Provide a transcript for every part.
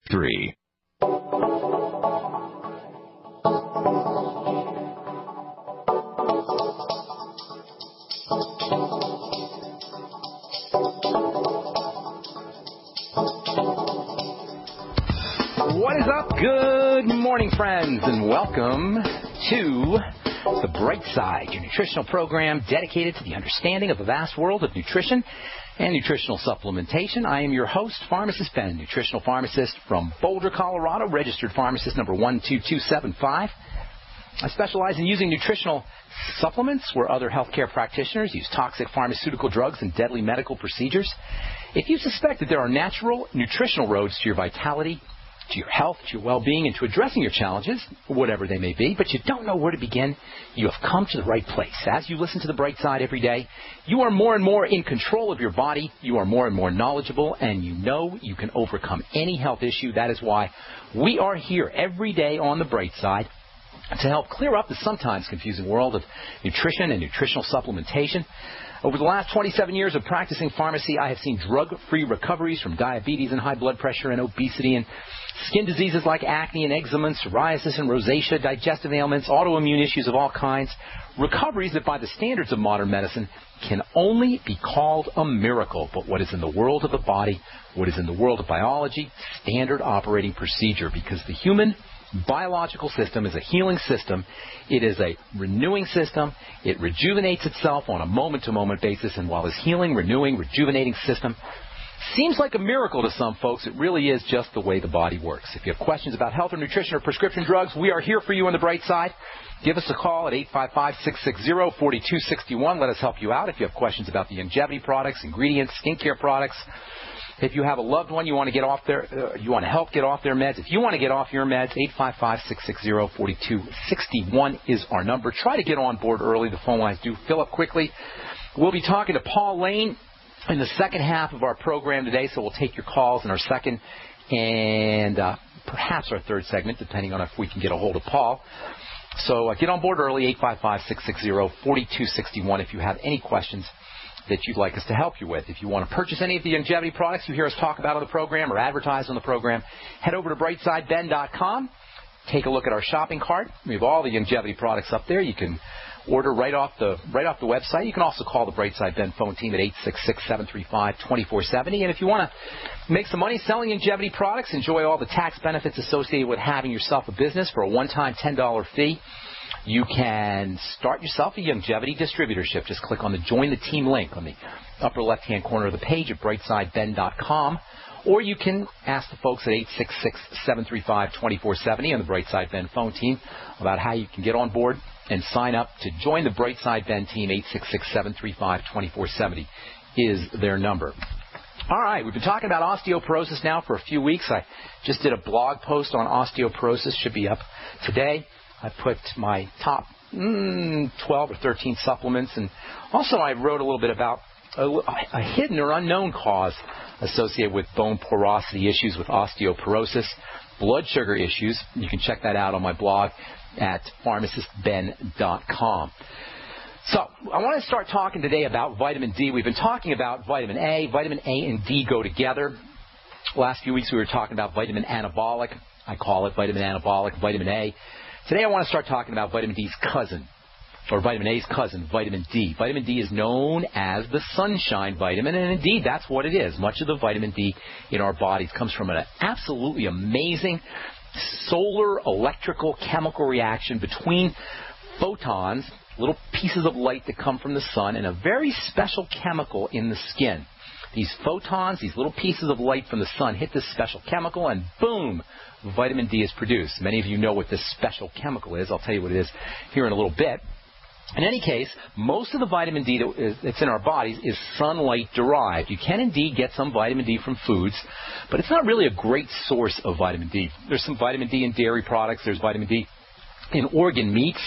3. What is up? Good morning, friends, and welcome to The Bright Side, your nutritional program dedicated to the understanding of the vast world of nutrition and nutritional supplementation. I am your host, Pharmacist Ben, nutritional pharmacist from Boulder, Colorado, registered pharmacist number 12275. I specialize in using nutritional supplements where other healthcare practitioners use toxic pharmaceutical drugs and deadly medical procedures. If you suspect that there are natural nutritional roads to your vitality, to your health, to your well-being, and to addressing your challenges, whatever they may be, but you don't know where to begin, you have come to the right place. As you listen to The Bright Side every day, you are more and more in control of your body, you are more and more knowledgeable, and you know you can overcome any health issue. That is why we are here every day on The Bright Side to help clear up the sometimes confusing world of nutrition and nutritional supplementation. Over the last 27 years of practicing pharmacy, I have seen drug-free recoveries from diabetes and high blood pressure and obesity and skin diseases like acne and eczema, psoriasis and rosacea, digestive ailments, autoimmune issues of all kinds. Recoveries that by the standards of modern medicine can only be called a miracle. But what is in the world of the body, what is in the world of biology, standard operating procedure, because the human biological system is a healing system. It is a renewing system. It rejuvenates itself on a moment-to-moment basis. And while this healing, renewing, rejuvenating system seems like a miracle to some folks, it really is just the way the body works. If you have questions about health or nutrition or prescription drugs, we are here for you on The Bright Side. Give us a call at 855-660-4261. Let us help you out. If you have questions about the longevity products, ingredients, skincare products, if you have a loved one you want to get off you want to help get off their meds. If you want to get off your meds, 855-660-4261 is our number. Try to get on board early. The phone lines do fill up quickly. We'll be talking to Paul Lane in the second half of our program today, so we'll take your calls in our second and perhaps our third segment, depending on if we can get a hold of Paul. So get on board early, 855-660-4261 if you have any questions that you'd like us to help you with. If you want to purchase any of the longevity products you hear us talk about on the program or advertise on the program, head over to brightsideben.com. Take a look at our shopping cart. We have all the longevity products up there. You can order right off the website. You can also call the Brightside Ben phone team at 866-735-2470. And if you want to make some money selling longevity products, enjoy all the tax benefits associated with having yourself a business for a one-time $10 fee, you can start yourself a longevity distributorship. Just click on the Join the Team link on the upper left-hand corner of the page at brightsideben.com. Or you can ask the folks at 866-735-2470 on the Brightside Ben phone team about how you can get on board and sign up to join the Brightside Ben team. 866-735-2470 is their number. All right, we've been talking about osteoporosis now for a few weeks. I just did a blog post on osteoporosis. Should be up today. I put my top 12 or 13 supplements, and also I wrote a little bit about a hidden or unknown cause associated with bone porosity issues with osteoporosis, blood sugar issues. You can check that out on my blog at pharmacistben.com. So I want to start talking today about vitamin D. We've been talking about vitamin A. Vitamin A and D go together. Last few weeks we were talking about vitamin anabolic. I call it vitamin anabolic, vitamin A. Today I want to start talking about vitamin D's cousin, or vitamin A's cousin, vitamin D. Vitamin D is known as the sunshine vitamin, and indeed that's what it is. Much of the vitamin D in our bodies comes from an absolutely amazing solar electrical chemical reaction between photons, little pieces of light that come from the sun, and a very special chemical in the skin. These photons, these little pieces of light from the sun, hit this special chemical, and boom, vitamin D is produced. Many of you know what this special chemical is. I'll tell you what it is here in a little bit. In any case, most of the vitamin D that's in our bodies is sunlight-derived. You can indeed get some vitamin D from foods, but it's not really a great source of vitamin D. There's some vitamin D in dairy products. There's vitamin D in organ meats.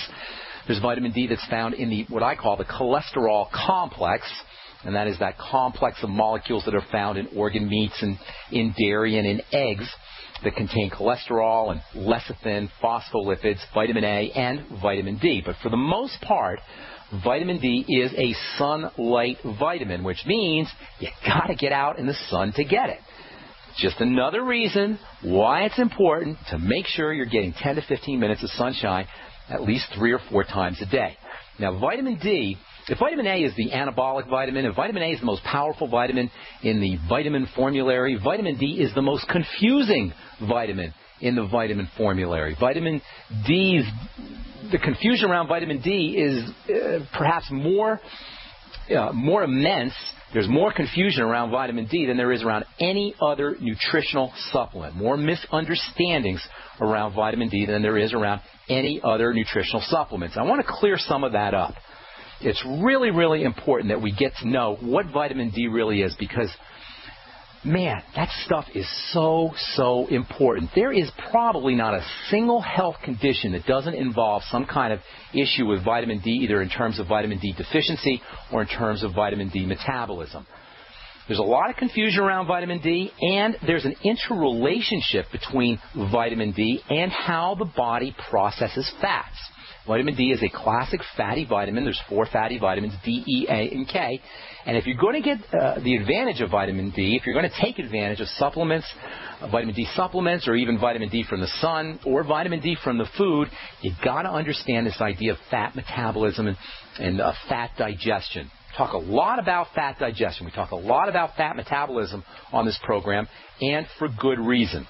There's vitamin D that's found in what I call the cholesterol complex, and that is that complex of molecules that are found in organ meats and in dairy and in eggs that contain cholesterol and lecithin, phospholipids, vitamin A, and vitamin D. But for the most part, vitamin D is a sunlight vitamin, which means you got to get out in the sun to get it. Just another reason why it's important to make sure you're getting 10 to 15 minutes of sunshine at least 3 or 4 times a day. Now, vitamin D, if vitamin A is the anabolic vitamin, if vitamin A is the most powerful vitamin in the vitamin formulary, vitamin D is the most confusing vitamin in the vitamin formulary. Vitamin D, the confusion around vitamin D is perhaps more immense. There's more confusion around vitamin D than there is around any other nutritional supplement. More misunderstandings around vitamin D than there is around any other nutritional supplements. I want to clear some of that up. It's really, really important that we get to know what vitamin D really is because, man, that stuff is so, so important. There is probably not a single health condition that doesn't involve some kind of issue with vitamin D, either in terms of vitamin D deficiency or in terms of vitamin D metabolism. There's a lot of confusion around vitamin D, and there's an interrelationship between vitamin D and how the body processes fats. Vitamin D is a classic fatty vitamin. There's 4 fatty vitamins, D, E, A, and K. And if you're going to get the advantage of vitamin D, if you're going to take advantage of supplements, vitamin D supplements, or even vitamin D from the sun, or vitamin D from the food, you've got to understand this idea of fat metabolism and fat digestion. We talk a lot about fat digestion. We talk a lot about fat metabolism on this program, and for good reason.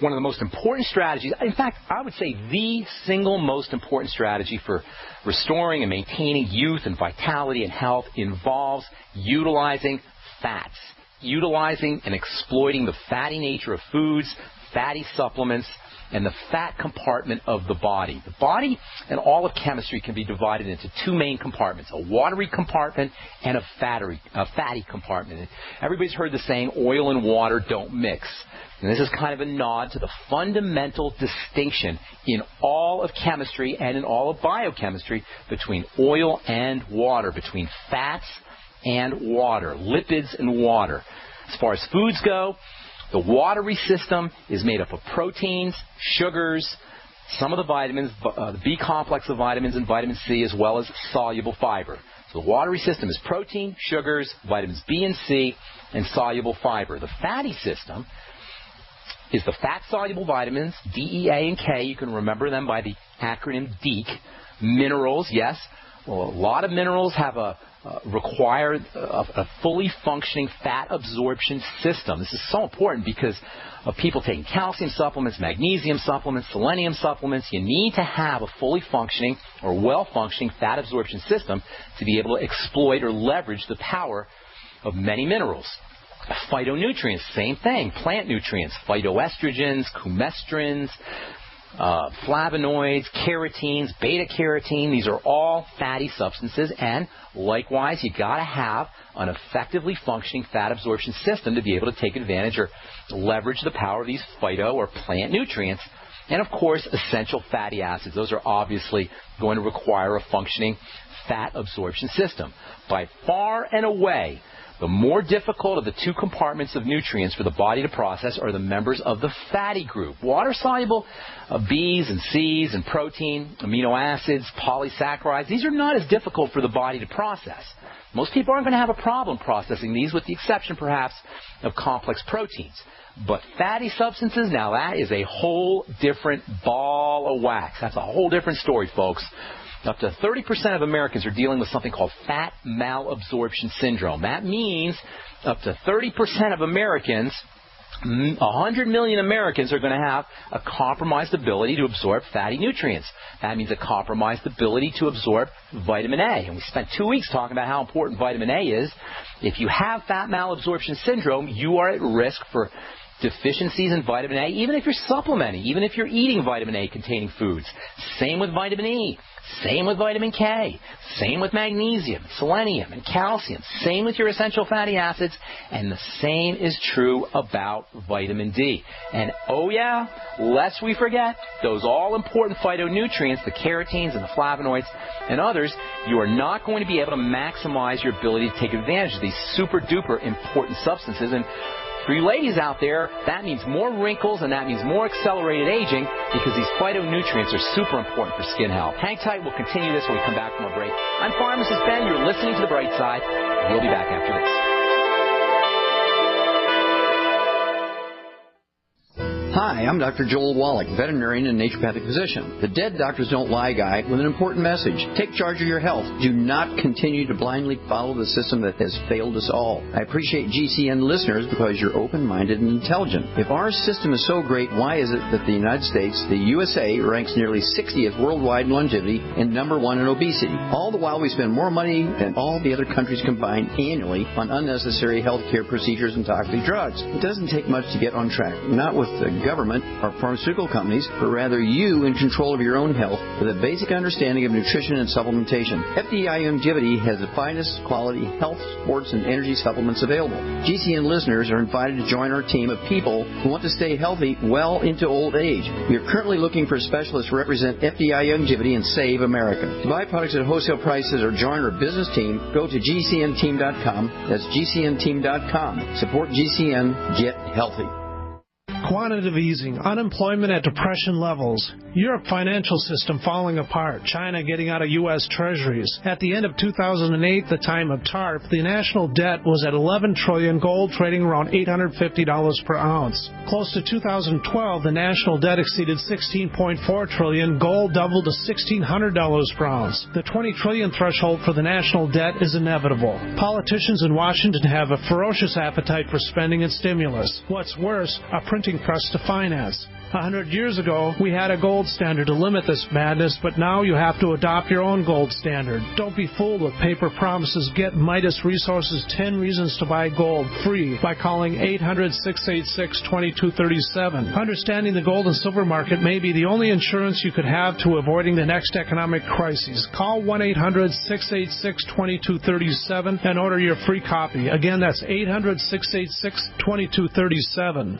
One of the most important strategies, in fact, I would say the single most important strategy for restoring and maintaining youth and vitality and health involves utilizing fats, utilizing and exploiting the fatty nature of foods, fatty supplements, and the fat compartment of the body. The body and all of chemistry can be divided into 2 main compartments, a watery compartment and a fatty compartment. Everybody's heard the saying, oil and water don't mix. And this is kind of a nod to the fundamental distinction in all of chemistry and in all of biochemistry between oil and water, between fats and water, lipids and water. As far as foods go, the watery system is made up of proteins, sugars, some of the vitamins, the B complex of vitamins and vitamin C, as well as soluble fiber. So the watery system is protein, sugars, vitamins B and C, and soluble fiber. The fatty system is the fat-soluble vitamins, D, E, A, and K. You can remember them by the acronym DEAK. Minerals, yes. Well, a lot of minerals have require a fully functioning fat absorption system. This is so important because of people taking calcium supplements, magnesium supplements, selenium supplements. You need to have a fully functioning or well-functioning fat absorption system to be able to exploit or leverage the power of many minerals. Phytonutrients, same thing. Plant nutrients, phytoestrogens, coumestrins, flavonoids, carotenes, beta-carotene. These are all fatty substances, and likewise, you got to have an effectively functioning fat absorption system to be able to take advantage or leverage the power of these phyto or plant nutrients. And of course, essential fatty acids. Those are obviously going to require a functioning fat absorption system. By far and away, the more difficult of the 2 compartments of nutrients for the body to process are the members of the fatty group. Water-soluble B's and C's and protein, amino acids, polysaccharides, these are not as difficult for the body to process. Most people aren't going to have a problem processing these, with the exception perhaps of complex proteins. But fatty substances, now that is a whole different ball of wax. That's a whole different story, folks. Up to 30% of Americans are dealing with something called fat malabsorption syndrome. That means up to 30% of Americans, 100 million Americans, are going to have a compromised ability to absorb fatty nutrients. That means a compromised ability to absorb vitamin A. And we spent 2 weeks talking about how important vitamin A is. If you have fat malabsorption syndrome, you are at risk for deficiencies in vitamin A, even if you're supplementing, even if you're eating vitamin A-containing foods. Same with vitamin E. Same with vitamin K. Same with magnesium, selenium, and calcium. Same with your essential fatty acids. And the same is true about vitamin D. And oh yeah, lest we forget, those all-important phytonutrients, the carotenes and the flavonoids and others, you are not going to be able to maximize your ability to take advantage of these super-duper important substances. And for you ladies out there, that means more wrinkles and that means more accelerated aging, because these phytonutrients are super important for skin health. Hang tight. We'll continue this when we come back from our break. I'm Pharmacist Ben. You're listening to The Bright Side. We'll be back after this. Hi, I'm Dr. Joel Wallach, veterinarian and naturopathic physician. The Dead Doctors Don't Lie guy with an important message. Take charge of your health. Do not continue to blindly follow the system that has failed us all. I appreciate GCN listeners because you're open-minded and intelligent. If our system is so great, why is it that the United States, the USA, ranks nearly 60th worldwide in longevity and number 1 in obesity? All the while we spend more money than all the other countries combined annually on unnecessary health care procedures and toxic drugs. It doesn't take much to get on track. Not with the government or pharmaceutical companies, but rather you in control of your own health with a basic understanding of nutrition and supplementation. FDI Longevity has the finest quality health, sports, and energy supplements available. GCN listeners are invited to join our team of people who want to stay healthy well into old age. We are currently looking for specialists to represent FDI Longevity and Save America. To buy products at wholesale prices or join our business team, go to GCNteam.com. That's GCNteam.com. Support GCN. Get healthy. Quantitative easing, unemployment at depression levels, Europe financial system falling apart, China getting out of U.S. treasuries. At the end of 2008, the time of TARP, the national debt was at $11 trillion, gold trading around $850 per ounce. Close to 2012, the national debt exceeded $16.4 trillion, gold doubled to $1,600 per ounce. The $20 trillion threshold for the national debt is inevitable. Politicians in Washington have a ferocious appetite for spending and stimulus. What's worse, a printing press to finance. 100 years ago, we had a gold standard to limit this madness, but now you have to adopt your own gold standard. Don't be fooled with paper promises. Get Midas Resources 10 Reasons to Buy Gold free by calling 800-686-2237. Understanding the gold and silver market may be the only insurance you could have to avoiding the next economic crisis. Call 1-800-686-2237 and order your free copy. Again, that's 800-686-2237.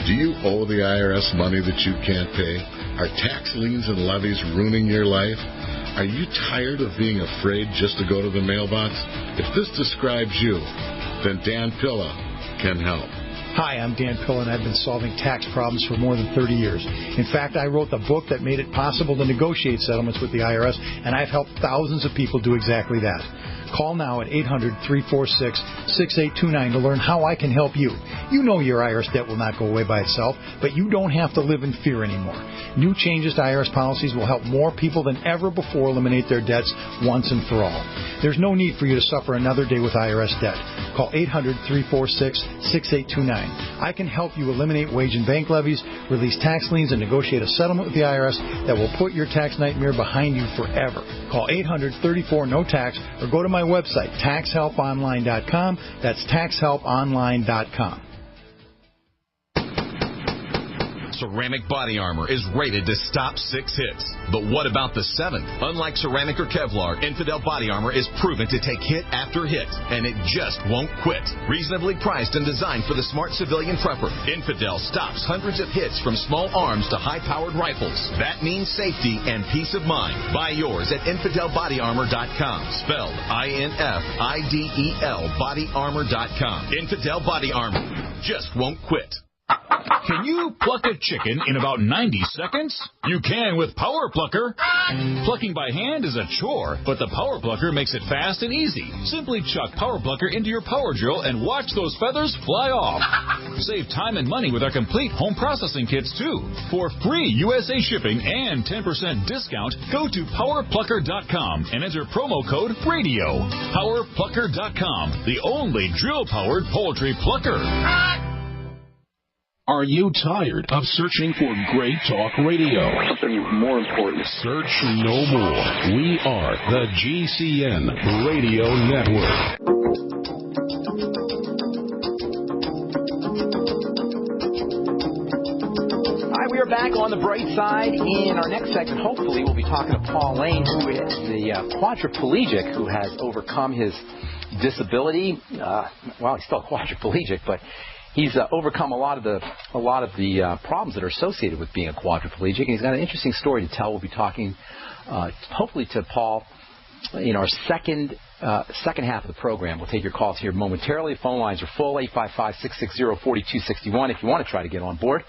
Do you owe the IRS money that you can't pay? Are tax liens and levies ruining your life? Are you tired of being afraid just to go to the mailbox? If this describes you, then Dan Pilla can help. Hi, I'm Dan Pilla, and I've been solving tax problems for more than 30 years. In fact, I wrote the book that made it possible to negotiate settlements with the IRS, and I've helped thousands of people do exactly that. Call now at 800-346-6829 to learn how I can help you. You know your IRS debt will not go away by itself, but you don't have to live in fear anymore. New changes to IRS policies will help more people than ever before eliminate their debts once and for all. There's no need for you to suffer another day with IRS debt. Call 800-346-6829. I can help you eliminate wage and bank levies, release tax liens, and negotiate a settlement with the IRS that will put your tax nightmare behind you forever. Call 800-34-NO-TAX or go to my website, taxhelponline.com. That's taxhelponline.com. Ceramic Body Armor is rated to stop 6 hits. But what about the 7th? Unlike ceramic or Kevlar, Infidel Body Armor is proven to take hit after hit, and it just won't quit. Reasonably priced and designed for the smart civilian prepper, Infidel stops hundreds of hits from small arms to high-powered rifles. That means safety and peace of mind. Buy yours at InfidelBodyArmor.com. Spelled INFIDEL BodyArmor.com. Infidel Body Armor just won't quit. Can you pluck a chicken in about 90 seconds? You can with Power Plucker. Plucking by hand is a chore, but the Power Plucker makes it fast and easy. Simply chuck Power Plucker into your power drill and watch those feathers fly off. Save time and money with our complete home processing kits, too. For free USA shipping and 10% discount, go to PowerPlucker.com and enter promo code RADIO. PowerPlucker.com, the only drill-powered poultry plucker. Are you tired of searching for great talk radio? Something more important. Search no more. We are the GCN Radio Network. All right, we are back on the bright side. In our next segment, hopefully, we'll be talking to Paul Lane, who is the quadriplegic who has overcome his disability. Well, he's still quadriplegic, but he's overcome a lot of the problems that are associated with being a quadriplegic, and he's got an interesting story to tell. We'll be talking, hopefully, to Paul in our second half of the program. We'll take your calls here momentarily. Phone lines are full, 855-660-4261 if you want to try to get on board.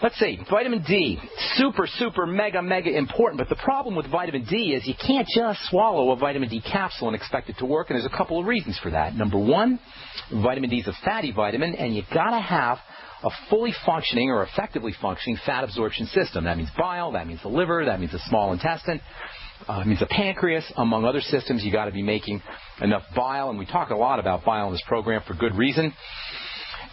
Let's see, vitamin D, super, mega important. But the problem with vitamin D is you can't just swallow a vitamin D capsule and expect it to work, and there's a couple of reasons for that. Number one, vitamin D is a fatty vitamin, and you've got to have a fully functioning or effectively functioning fat absorption system. That means bile, that means the liver, that means the small intestine, it means the pancreas, among other systems. You've got to be making enough bile, and we talk a lot about bile in this program for good reason.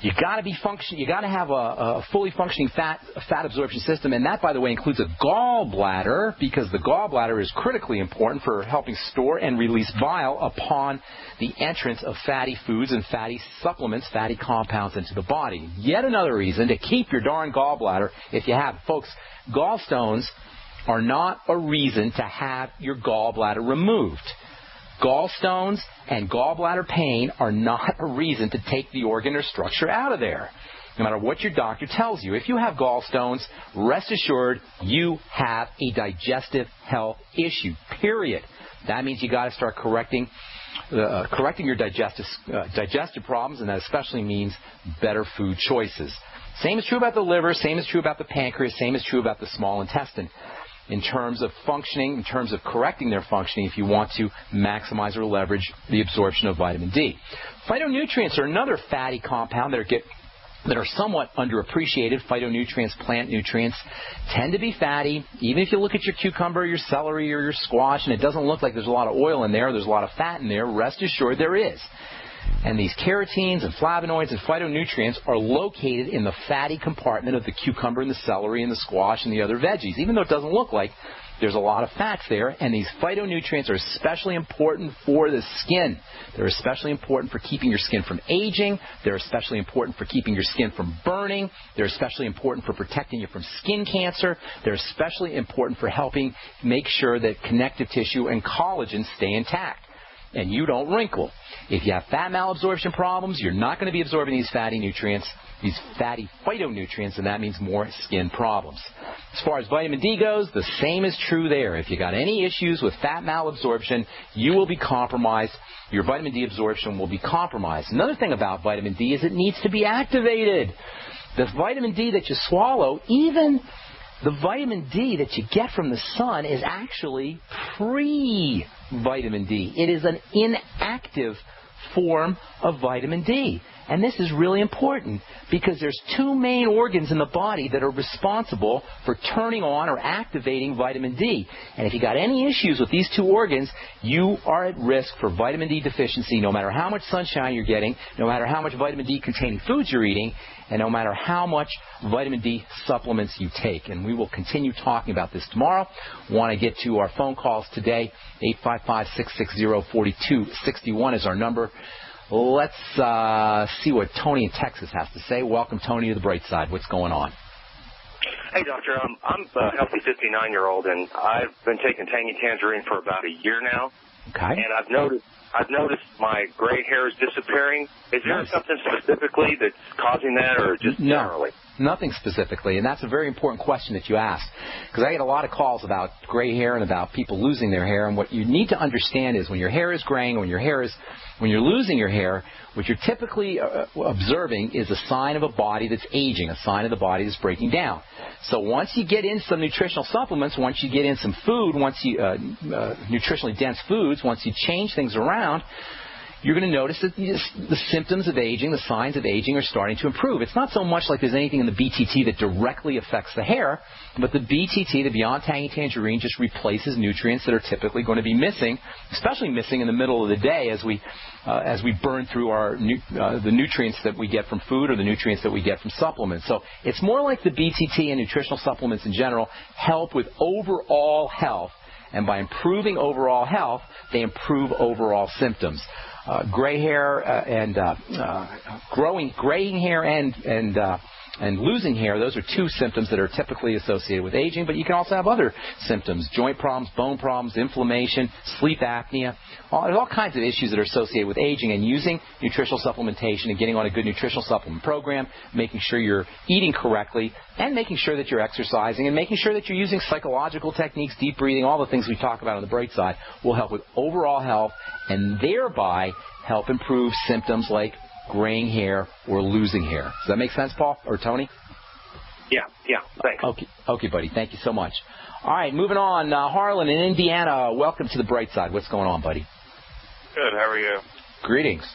You got to be you got to have a fully functioning fat absorption system, and that, by the way, includes a gallbladder, because the gallbladder is critically important for helping store and release bile upon the entrance of fatty foods and fatty supplements, fatty compounds into the body. Yet another reason to keep your darn gallbladder, if you have, folks, gallstones are not a reason to have your gallbladder removed. Gallstones and gallbladder pain are not a reason to take the organ or structure out of there, no matter what your doctor tells you. If you have gallstones, rest assured you have a digestive health issue, period. That means you got to start correcting your digestive problems, and that especially means better food choices. Same is true about the liver, same is true about the pancreas, same is true about the small intestine. In terms of functioning, in terms of correcting their functioning, if you want to maximize or leverage the absorption of vitamin D. Phytonutrients are another fatty compound that are somewhat underappreciated. Phytonutrients, plant nutrients, tend to be fatty. Even if you look at your cucumber, your celery, or your squash, and it doesn't look like there's a lot of oil in there, there's a lot of fat in there, rest assured there is. And these carotenes and flavonoids and phytonutrients are located in the fatty compartment of the cucumber and the celery and the squash and the other veggies, even though it doesn't look like there's a lot of fats there. And these phytonutrients are especially important for the skin. They're especially important for keeping your skin from aging. They're especially important for keeping your skin from burning. They're especially important for protecting you from skin cancer. They're especially important for helping make sure that connective tissue and collagen stay intact and you don't wrinkle. If you have fat malabsorption problems, you're not going to be absorbing these fatty nutrients, these fatty phytonutrients, and that means more skin problems. As far as vitamin D goes, the same is true there. If you got any issues with fat malabsorption, you will be compromised. Your vitamin D absorption will be compromised. Another thing about vitamin D is it needs to be activated. The vitamin D that you swallow, even the vitamin D that you get from the sun, is actually free vitamin D. It is an inactive form of vitamin D. And this is really important because there's two main organs in the body that are responsible for turning on or activating vitamin D. And if you got any issues with these two organs, you are at risk for vitamin D deficiency no matter how much sunshine you're getting, no matter how much vitamin D containing foods you're eating, and no matter how much vitamin D supplements you take. And we will continue talking about this tomorrow. Want to get to our phone calls today. 855-660-4261 is our number. Let's see what Tony in Texas has to say. Welcome, Tony, to the Bright Side. What's going on? Hey, doctor. I'm a healthy 59-year-old, and I've been taking Tangy Tangerine for about a year now. Okay. And I've noticed my gray hair is disappearing. Is there something specifically that's causing that, or just generally? Nothing specifically, and that's a very important question that you asked, because I get a lot of calls about gray hair and about people losing their hair. And what you need to understand is when your hair is graying, when you're losing your hair, what you're typically observing is a sign of a body that's aging, a sign of the body that's breaking down. So once you get in some nutritional supplements, once you get in some food, nutritionally dense foods, once you change things around, you're going to notice that the symptoms of aging, the signs of aging are starting to improve. It's not so much like there's anything in the BTT that directly affects the hair, but the BTT, the Beyond Tangy Tangerine, just replaces nutrients that are typically going to be missing, especially missing in the middle of the day as we burn through the nutrients that we get from food or the nutrients that we get from supplements. So it's more like the BTT and nutritional supplements in general help with overall health, and by improving overall health, they improve overall symptoms. Gray hair graying hair and losing hair, those are two symptoms that are typically associated with aging, but you can also have other symptoms: joint problems, bone problems, inflammation, sleep apnea. There's all kinds of issues that are associated with aging, and using nutritional supplementation and getting on a good nutritional supplement program, making sure you're eating correctly, and making sure that you're exercising, and making sure that you're using psychological techniques, deep breathing, all the things we talk about on the Bright Side, will help with overall health and thereby help improve symptoms like graying hair or losing hair. Does that make sense, Paul or Tony? Yeah, thanks. Okay, buddy. Thank you so much. All right, moving on. Harlan in Indiana, welcome to the Bright Side. What's going on, buddy? Good. How are you? Greetings.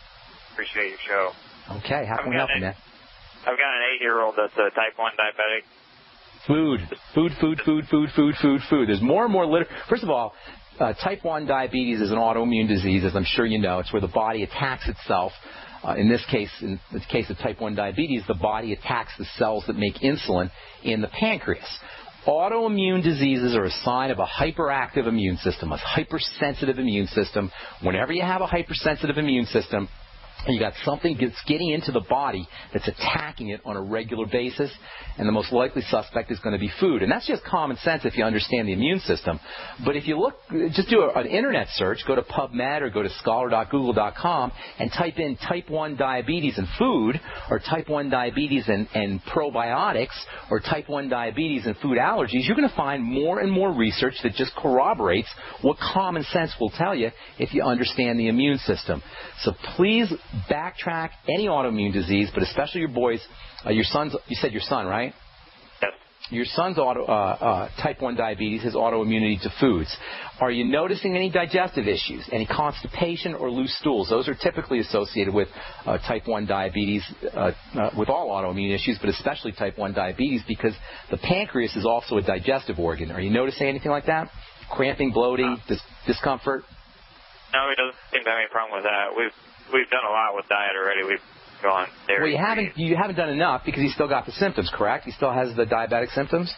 Appreciate your show. Okay, how can we help you, man? I've got an 8-year-old that's a type 1 diabetic. Food. There's more and more First of all, type 1 diabetes is an autoimmune disease, as I'm sure you know. It's where the body attacks itself. In this case, in the case of type 1 diabetes, the body attacks the cells that make insulin in the pancreas. Autoimmune diseases are a sign of a hyperactive immune system, a hypersensitive immune system. Whenever you have a hypersensitive immune system, you got something that's getting into the body that's attacking it on a regular basis, and the most likely suspect is going to be food. And that's just common sense if you understand the immune system. But if you look, just do an internet search, go to PubMed or go to scholar.google.com and type in type 1 diabetes and food, or type 1 diabetes and probiotics, or type 1 diabetes and food allergies, you're going to find more and more research that just corroborates what common sense will tell you if you understand the immune system. So please backtrack any autoimmune disease, but especially your boys, your son's, you said your son, right? Yes. Your son's type 1 diabetes, his autoimmunity to foods. Are you noticing any digestive issues, any constipation or loose stools? Those are typically associated with type 1 diabetes, with all autoimmune issues, but especially type 1 diabetes, because the pancreas is also a digestive organ. Are you noticing anything like that? Cramping, bloating, discomfort? No, he doesn't seem to have any problem with that. We've done a lot with diet already. We've gone dairy. Well, you haven't done enough because he's still got the symptoms, correct? He still has the diabetic symptoms?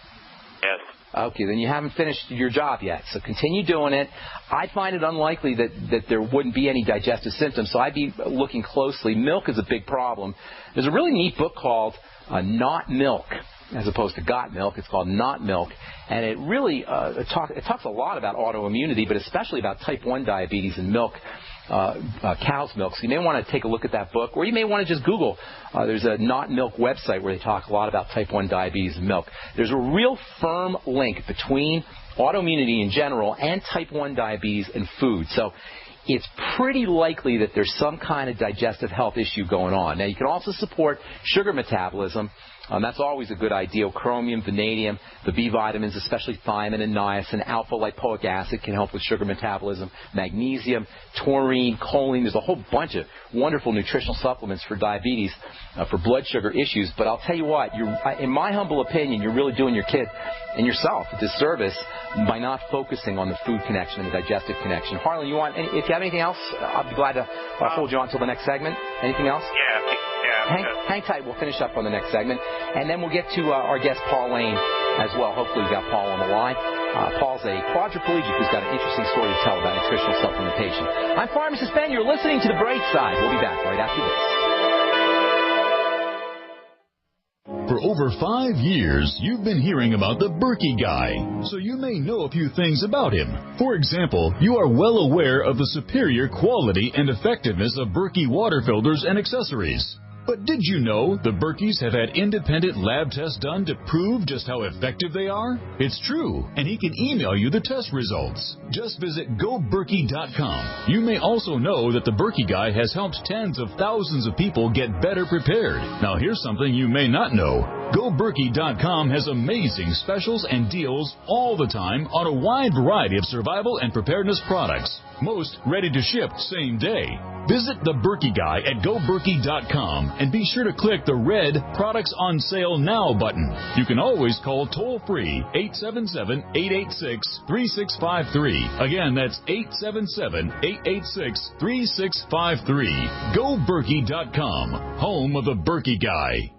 Yes. Okay, then you haven't finished your job yet. So continue doing it. I find it unlikely that there wouldn't be any digestive symptoms, so I'd be looking closely. Milk is a big problem. There's a really neat book called Not Milk, as opposed to Got Milk. It's called Not Milk. And it really it talks a lot about autoimmunity, but especially about type 1 diabetes and milk. Cow's milk. So you may want to take a look at that book, or you may want to just Google. There's a Not Milk website where they talk a lot about type 1 diabetes and milk. There's a real firm link between autoimmunity in general and type 1 diabetes and food. So it's pretty likely that there's some kind of digestive health issue going on. Now, you can also support sugar metabolism. That's always a good idea. Chromium, vanadium, the B vitamins, especially thiamine and niacin, alpha-lipoic acid can help with sugar metabolism, magnesium, taurine, choline. There's a whole bunch of wonderful nutritional supplements for diabetes, for blood sugar issues. But I'll tell you what, in my humble opinion, you're really doing your kid and yourself a disservice by not focusing on the food connection and the digestive connection. Harlan, if you have anything else, I'll be glad to hold you on until the next segment. Anything else? Yeah. Hang tight. We'll finish up on the next segment. And then we'll get to our guest, Paul Lane, as well. Hopefully we've got Paul on the line. Paul's a quadriplegic who's got an interesting story to tell about nutritional supplementation. I'm Pharmacist Ben. You're listening to The Bright Side. We'll be back right after this. For over 5 years, you've been hearing about the Berkey Guy, so you may know a few things about him. For example, you are well aware of the superior quality and effectiveness of Berkey water filters and accessories. But did you know the Berkeys have had independent lab tests done to prove just how effective they are? It's true, and he can email you the test results. Just visit GoBerkey.com. You may also know that the Berkey Guy has helped tens of thousands of people get better prepared. Now here's something you may not know. GoBerkey.com has amazing specials and deals all the time on a wide variety of survival and preparedness products. Most ready to ship same day. Visit the Berkey Guy at GoBerkey.com and be sure to click the red Products on Sale Now button. You can always call toll-free 877-886-3653. Again, that's 877-886-3653. GoBerkey.com, home of the Berkey Guy.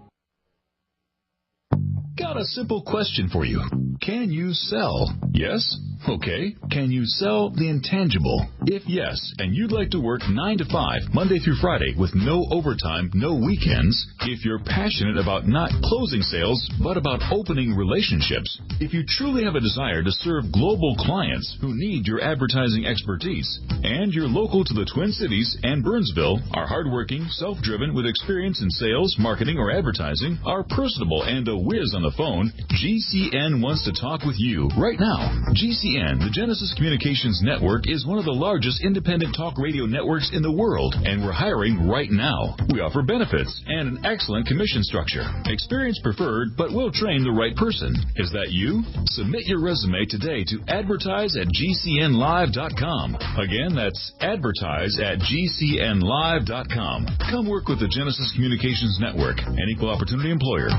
Got a simple question for you. Can you sell? Yes? Okay. Can you sell the intangible? If yes, and you'd like to work 9 to 5, Monday through Friday, with no overtime, no weekends, if you're passionate about not closing sales, but about opening relationships, if you truly have a desire to serve global clients who need your advertising expertise, and you're local to the Twin Cities and Burnsville, are hardworking, self-driven, with experience in sales, marketing, or advertising, are personable and a whiz on the phone, GCN wants to talk with you right now. GCN GCN, the Genesis Communications Network, is one of the largest independent talk radio networks in the world, and we're hiring right now. We offer benefits and an excellent commission structure. Experience preferred, but we'll train the right person. Is that you? Submit your resume today to advertise@gcnlive.com. Again, that's advertise@gcnlive.com. Come work with the Genesis Communications Network, an equal opportunity employer.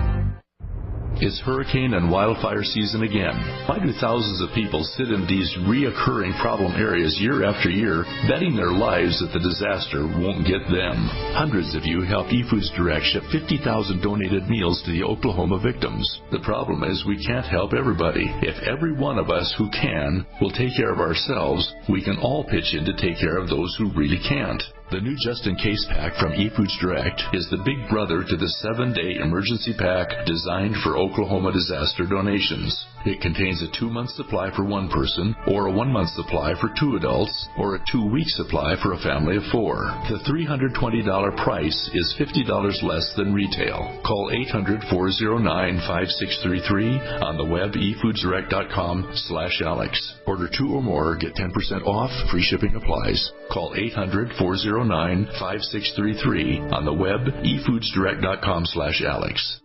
It's hurricane and wildfire season again. Why do thousands of people sit in these reoccurring problem areas year after year, betting their lives that the disaster won't get them? Hundreds of you helped eFoods Direct ship 50,000 donated meals to the Oklahoma victims. The problem is we can't help everybody. If every one of us who can will take care of ourselves, we can all pitch in to take care of those who really can't. The new Just In Case pack from eFoods Direct is the big brother to the 7-day emergency pack designed for Oklahoma disaster donations. It contains a 2-month supply for one person, or a 1-month supply for 2 adults, or a 2-week supply for a family of 4. The $320 price is $50 less than retail. Call 800-409-5633 on the web efoodsdirect.com/Alex. Order 2 or more, get 10% off, free shipping applies. Call 800-409-5633 on the web efoodsdirect.com/Alex.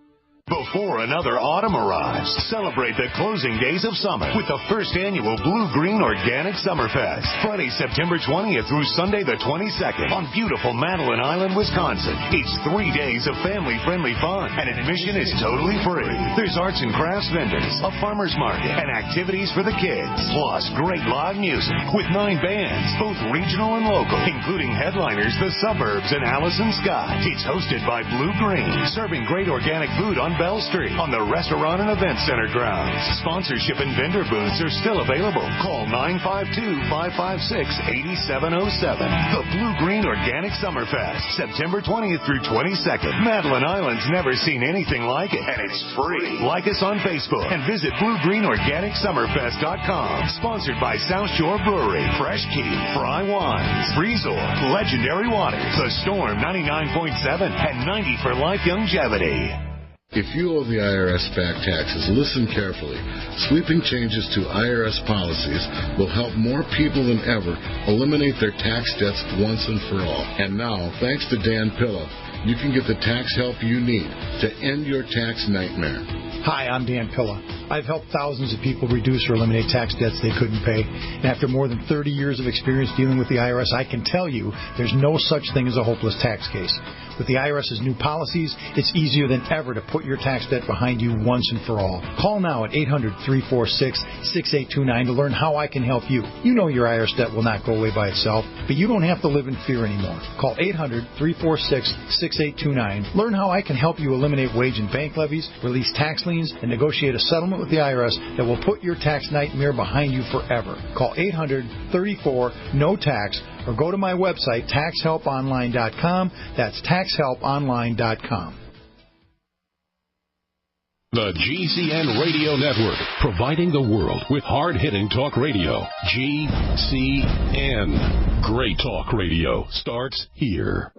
Before another autumn arrives, celebrate the closing days of summer with the first annual Blue Green Organic Summerfest. Friday, September 20th through Sunday the 22nd on beautiful Madeline Island, Wisconsin. It's 3 days of family-friendly fun, and admission is totally free. There's arts and crafts vendors, a farmer's market, and activities for the kids. Plus, great live music with 9 bands, both regional and local, including headliners The Suburbs and Allison Scott. It's hosted by Blue Green, serving great organic food on Bell Street on the Restaurant and Event Center grounds. Sponsorship and vendor booths are still available. Call 952-556-8707. The Blue Green Organic Summerfest, September 20th through 22nd. Madeline Island's never seen anything like it, and it's free. Like us on Facebook and visit BlueGreenOrganicSummerfest.com. Sponsored by South Shore Brewery, Fresh Key, Fry Wines, Resort, Legendary Waters, The Storm 99.7, and 90 for Life Longevity. If you owe the IRS back taxes, listen carefully. Sweeping changes to IRS policies will help more people than ever eliminate their tax debts once and for all. And now, thanks to Dan Pilla, you can get the tax help you need to end your tax nightmare. Hi, I'm Dan Pilla. I've helped thousands of people reduce or eliminate tax debts they couldn't pay. And after more than 30 years of experience dealing with the IRS, I can tell you there's no such thing as a hopeless tax case. With the IRS's new policies, it's easier than ever to put your tax debt behind you once and for all. Call now at 800-346-6829 to learn how I can help you. You know your IRS debt will not go away by itself, but you don't have to live in fear anymore. Call 800-346-6829. Learn how I can help you eliminate wage and bank levies, release tax liens, and negotiate a settlement with the IRS that will put your tax nightmare behind you forever. Call 800-34-NO-TAX or go to my website, taxhelponline.com. That's taxhelponline.com. The GCN Radio Network, providing the world with hard-hitting talk radio. GCN. Great talk radio starts here.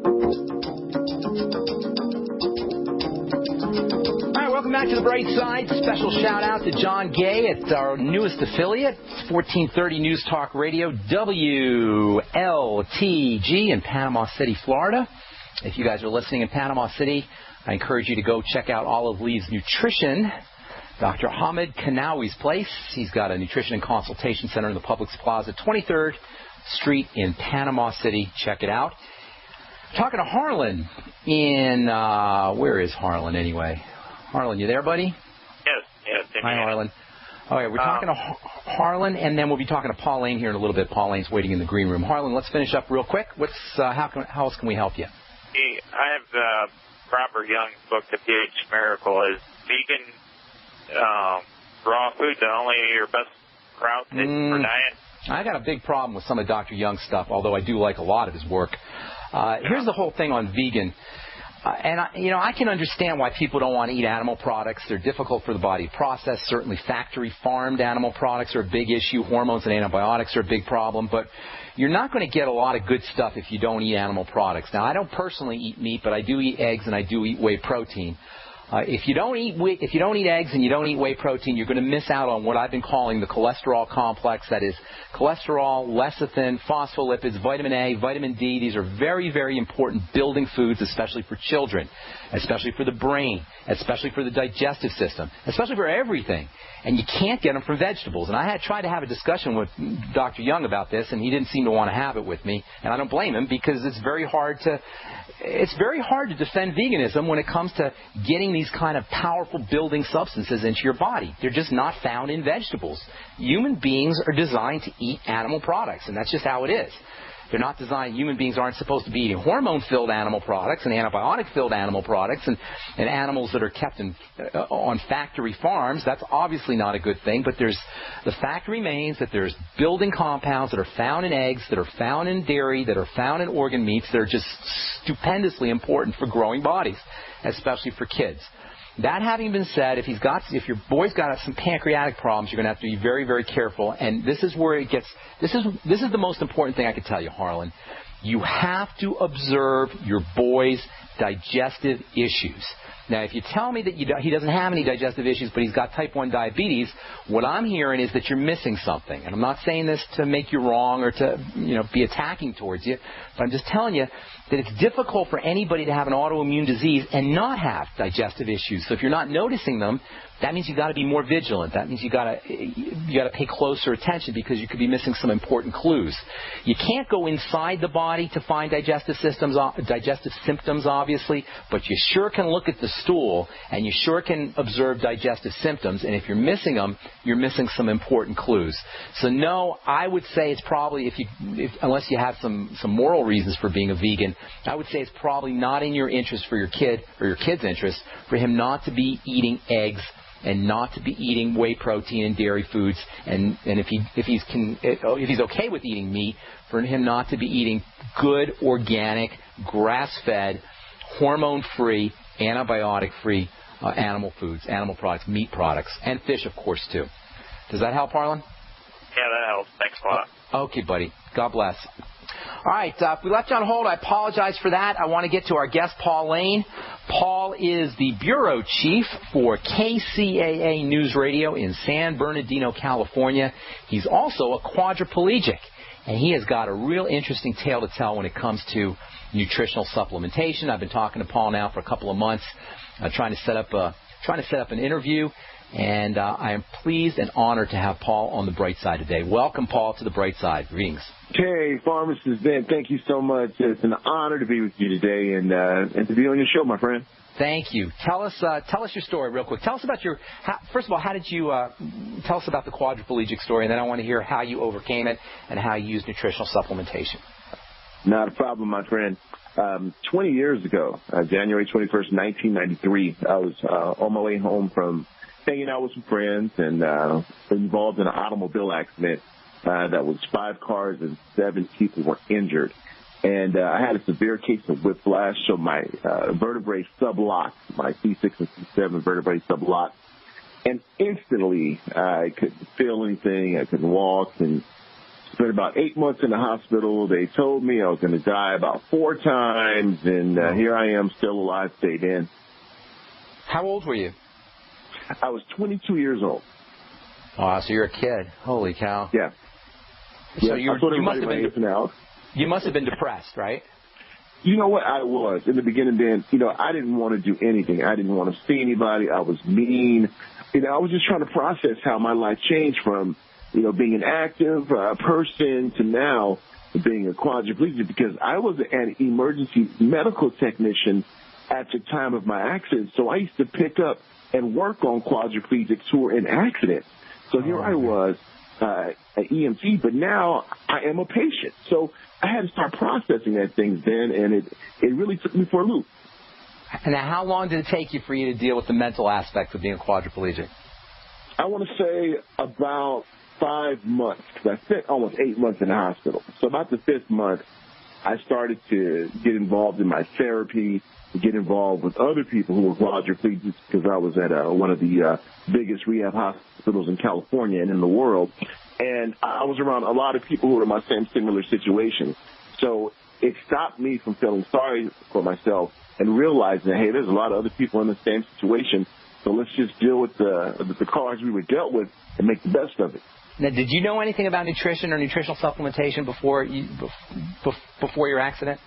Welcome back to the Bright Side. Special shout out to John Gay at our newest affiliate, 1430 News Talk Radio, WLTG in Panama City, Florida. If you guys are listening in Panama City, I encourage you to go check out Olive Leaves Nutrition, Dr. Hamid Kanawi's place. He's got a nutrition and consultation center in the Publix Plaza, 23rd Street in Panama City. Check it out. Talking to Harlan in, where is Harlan anyway? Harlan, you there, buddy? Yes. Hi, Harlan. Okay, we're talking to Harlan, and then we'll be talking to Pauline here in a little bit. Pauline's waiting in the green room. Harlan, let's finish up real quick. How else can we help you? I have Robert Young's book, The pH Miracle. Is vegan raw food the only your best route for diet? I got a big problem with some of Dr. Young's stuff, although I do like a lot of his work. Here's the whole thing on vegan. I can understand why people don't want to eat animal products. They're difficult for the body to process. Certainly factory-farmed animal products are a big issue. Hormones and antibiotics are a big problem. But you're not going to get a lot of good stuff if you don't eat animal products. Now, I don't personally eat meat, but I do eat eggs and I do eat whey protein. If you don't eat eggs and you don't eat whey protein, you're going to miss out on what I've been calling the cholesterol complex. That is cholesterol, lecithin, phospholipids, vitamin A, vitamin D. These are very, very important building foods, especially for children, especially for the brain, especially for the digestive system, especially for everything. And you can't get them from vegetables. And I tried to have a discussion with Dr. Young about this, and he didn't seem to want to have it with me. And I don't blame him, because it's very hard to defend veganism when it comes to getting these kind of powerful building substances into your body. They're just not found in vegetables. Human beings are designed to eat animal products, and that's just how it is. They're not designed, human beings aren't supposed to be eating hormone-filled animal products and antibiotic-filled animal products and animals that are kept on factory farms. That's obviously not a good thing, but the fact remains that there's building compounds that are found in eggs, that are found in dairy, that are found in organ meats that are just stupendously important for growing bodies, especially for kids. That having been said, if your boy's got some pancreatic problems, you're going to have to be very, very careful. And this is where it gets. This is the most important thing I could tell you, Harlan. You have to observe your boy's digestive issues. Now, if you tell me that he doesn't have any digestive issues, but he's got type 1 diabetes, what I'm hearing is that you're missing something. And I'm not saying this to make you wrong or to be attacking towards you, but I'm just telling you that it's difficult for anybody to have an autoimmune disease and not have digestive issues. So if you're not noticing them, that means you've got to be more vigilant. That means you got to pay closer attention, because you could be missing some important clues. You can't go inside the body to find digestive symptoms, obviously, but you sure can look at the stool, and you sure can observe digestive symptoms. And if you're missing them, you're missing some important clues. So no, I would say it's probably, unless you have some moral reasons for being a vegan, I would say it's probably not in your interest for your kid or your kid's interest for him not to be eating eggs and not to be eating whey protein and dairy foods, and if he's okay with eating meat, for him not to be eating good, organic, grass-fed, hormone-free, antibiotic-free animal foods, animal products, meat products, and fish, of course, too. Does that help, Harlan? Yeah, that helps. Thanks a lot. Okay, buddy. God bless. All right, if we left you on hold, I apologize for that. I want to get to our guest, Paul Lane. Paul is the bureau chief for KCAA News Radio in San Bernardino, California. He's also a quadriplegic, and he has got a real interesting tale to tell when it comes to nutritional supplementation. I've been talking to Paul now for a couple of months, trying to set up an interview. And I am pleased and honored to have Paul on the Bright Side today. Welcome, Paul, to the Bright Side. Greetings. Hey, Pharmacist Ben, thank you so much. It's an honor to be with you today and to be on your show, my friend. Thank you. Tell us your story real quick. Tell us about first of all, how did you tell us about the quadriplegic story, and then I want to hear how you overcame it and how you used nutritional supplementation. Not a problem, my friend. 20 years ago, January 21st, 1993, I was on my way home from hanging out with some friends and involved in an automobile accident that was 5 cars and 7 people were injured. And I had a severe case of whiplash, so my vertebrae sublocked, my C6 and C7 vertebrae sublocked. And instantly, I couldn't feel anything. I couldn't walk. And spent about 8 months in the hospital. They told me I was going to die about 4 times, and here I am, still alive, stayed in. How old were you? I was 22 years old. Oh, so you're a kid. Holy cow. Yeah. So you must have been depressed, right? You know what? I was. In the beginning, Dan, I didn't want to do anything. I didn't want to see anybody. I was mean. I was just trying to process how my life changed from, being an active person to now being a quadriplegic, because I was an emergency medical technician at the time of my accident. So I used to pick up and work on quadriplegics who were in accidents. So here I was, an EMT, but now I am a patient. So I had to start processing that things then, and it really took me for a loop. And now, how long did it take you for you to deal with the mental aspects of being a quadriplegic? I want to say about 5 months, because I spent almost 8 months in the hospital. So about the 5th month, I started to get involved in my therapy, get involved with other people who were quadriplegics, because I was at one of the biggest rehab hospitals in California and in the world. And I was around a lot of people who were in my same similar situation. So it stopped me from feeling sorry for myself and realizing, hey, there's a lot of other people in the same situation, so let's just deal with the cards we were dealt with and make the best of it. Now, did you know anything about nutrition or nutritional supplementation before your accident?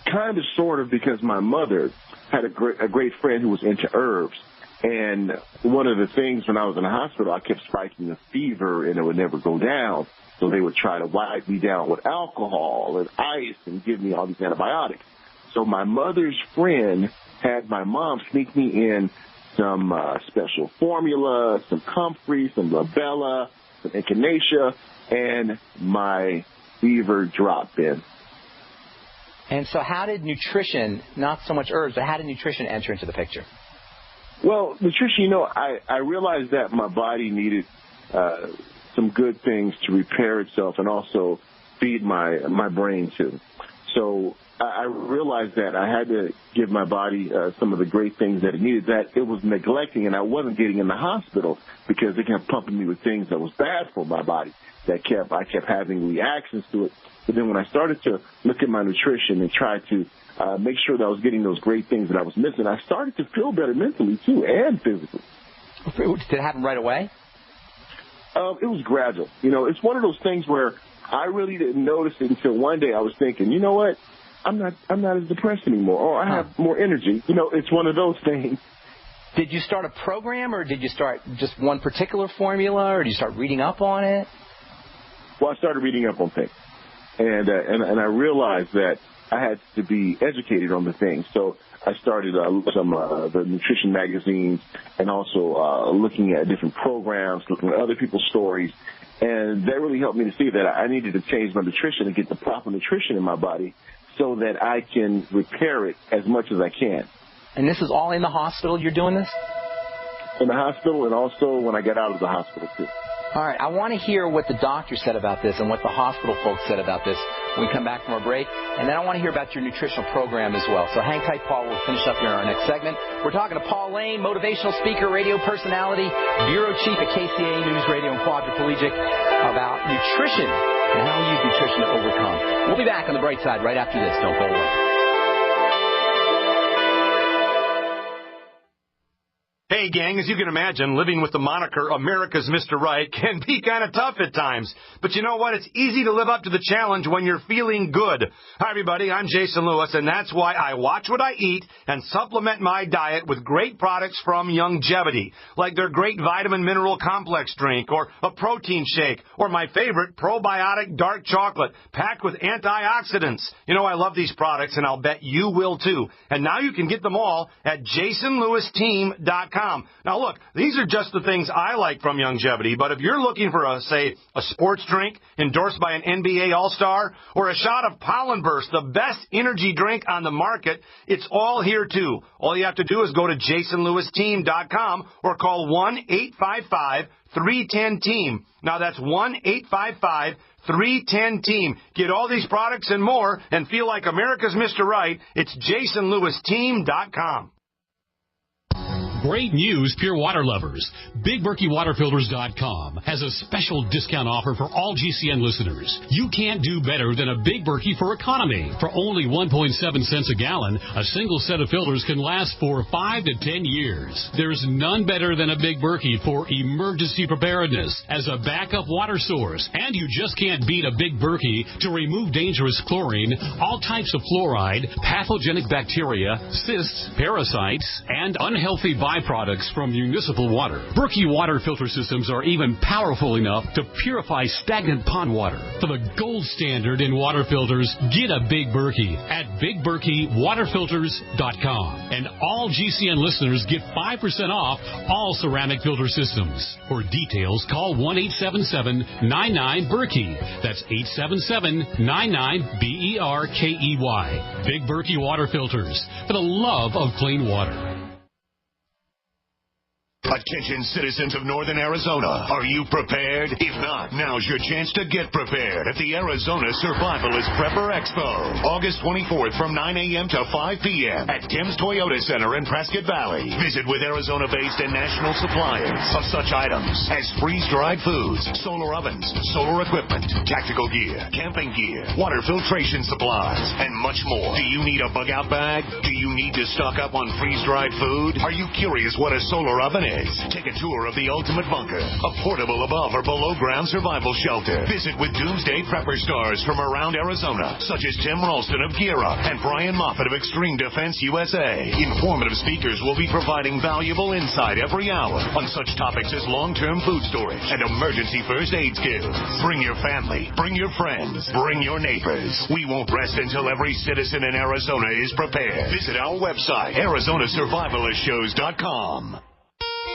Kind of, sort of, because my mother had a great friend who was into herbs. And one of the things when I was in the hospital, I kept spiking a fever and it would never go down. So they would try to wipe me down with alcohol and ice and give me all these antibiotics. So my mother's friend had my mom sneak me in some special formula, some comfrey, some Labella, some echinacea, and my fever dropped in. And so how did nutrition, not so much herbs, but how did nutrition enter into the picture? Well, nutrition, I realized that my body needed some good things to repair itself and also feed my brain too. So I realized that I had to give my body some of the great things that it needed that it was neglecting, and I wasn't getting in the hospital because they kept pumping me with things that was bad for my body. I kept having reactions to it. But then when I started to look at my nutrition and try to make sure that I was getting those great things that I was missing, I started to feel better mentally too and physically. Did it happen right away? It was gradual. It's one of those things where I really didn't notice it until one day I was thinking, you know what? I'm not as depressed anymore, or I have more energy. It's one of those things. Did you start a program, or did you start just one particular formula, or did you start reading up on it? Well, I started reading up on things, and I realized that I had to be educated on the things. So I started some the nutrition magazines, and also looking at different programs, looking at other people's stories, and that really helped me to see that I needed to change my nutrition and get the proper nutrition in my body so that I can repair it as much as I can. And this is all in the hospital you're doing this? In the hospital, and also when I got out of the hospital, too. All right, I want to hear what the doctor said about this and what the hospital folks said about this when we come back from our break. And then I want to hear about your nutritional program as well. So hang tight, Paul. We'll finish up here in our next segment. We're talking to Paul Lane, motivational speaker, radio personality, bureau chief at KCAA News Radio and Quadriplegic, about nutrition and how we use nutrition to overcome. We'll be back on the bright side right after this. Don't go away. Hey, gang, as you can imagine, living with the moniker America's Mr. Right can be kind of tough at times. But you know what? It's easy to live up to the challenge when you're feeling good. Hi, everybody. I'm Jason Lewis, and that's why I watch what I eat and supplement my diet with great products from Youngevity, like their great vitamin mineral complex drink or a protein shake or my favorite probiotic dark chocolate packed with antioxidants. I love these products, and I'll bet you will, too. And now you can get them all at JasonLewisTeam.com. Now, look, these are just the things I like from Youngevity, but if you're looking for, a sports drink endorsed by an NBA All-Star or a shot of Pollen Burst, the best energy drink on the market, it's all here, too. All you have to do is go to JasonLewisTeam.com or call 1-855-310-TEAM. Now, that's 1-855-310-TEAM. Get all these products and more and feel like America's Mr. Right. It's JasonLewisTeam.com. Great news, pure water lovers. BigBerkeyWaterFilters.com has a special discount offer for all GCN listeners. You can't do better than a Big Berkey for economy. For only 1.7 cents a gallon, a single set of filters can last for 5 to 10 years. There's none better than a Big Berkey for emergency preparedness as a backup water source. And you just can't beat a Big Berkey to remove dangerous chlorine, all types of fluoride, pathogenic bacteria, cysts, parasites, and unhealthy byproducts from municipal water. Berkey water filter systems are even powerful enough to purify stagnant pond water. For the gold standard in water filters, get a Big Berkey at BigBerkeyWaterFilters.com. And all GCN listeners get 5% off all ceramic filter systems. For details, call 1-877-99-BERKEY. That's 877-99-BERKEY. Big Berkey Water Filters, for the love of clean water. Attention citizens of Northern Arizona. Are you prepared? If not, now's your chance to get prepared at the Arizona Survivalist Prepper Expo. August 24th from 9 a.m. to 5 p.m. at Tim's Toyota Center in Prescott Valley. Visit with Arizona-based and national suppliers of such items as freeze-dried foods, solar ovens, solar equipment, tactical gear, camping gear, water filtration supplies, and much more. Do you need a bug-out bag? Do you need to stock up on freeze-dried food? Are you curious what a solar oven is? Take a tour of the Ultimate Bunker, a portable above or below ground survival shelter. Visit with Doomsday Prepper stars from around Arizona, such as Tim Ralston of Gear Up and Brian Moffitt of Extreme Defense USA. Informative speakers will be providing valuable insight every hour on such topics as long-term food storage and emergency first aid skills. Bring your family, bring your friends, bring your neighbors. We won't rest until every citizen in Arizona is prepared. Visit our website, ArizonaSurvivalistShows.com.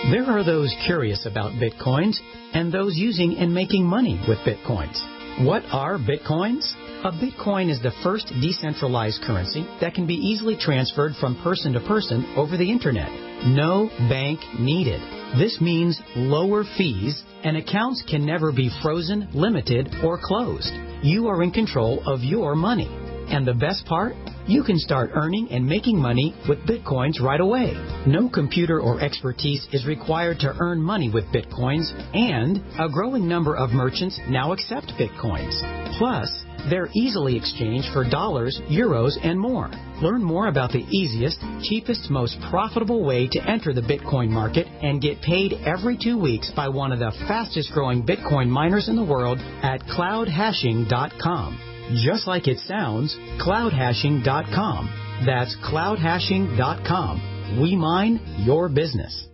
There are those curious about Bitcoins and those using and making money with Bitcoins. What are Bitcoins? A Bitcoin is the first decentralized currency that can be easily transferred from person to person over the Internet. No bank needed. This means lower fees, and accounts can never be frozen, limited, or closed. You are in control of your money. And the best part? You can start earning and making money with Bitcoins right away. No computer or expertise is required to earn money with Bitcoins, and a growing number of merchants now accept Bitcoins. Plus, they're easily exchanged for dollars, euros, and more. Learn more about the easiest, cheapest, most profitable way to enter the Bitcoin market and get paid every 2 weeks by one of the fastest growing Bitcoin miners in the world at cloudhashing.com. Just like it sounds, cloudhashing.com. That's cloudhashing.com. We mine your business.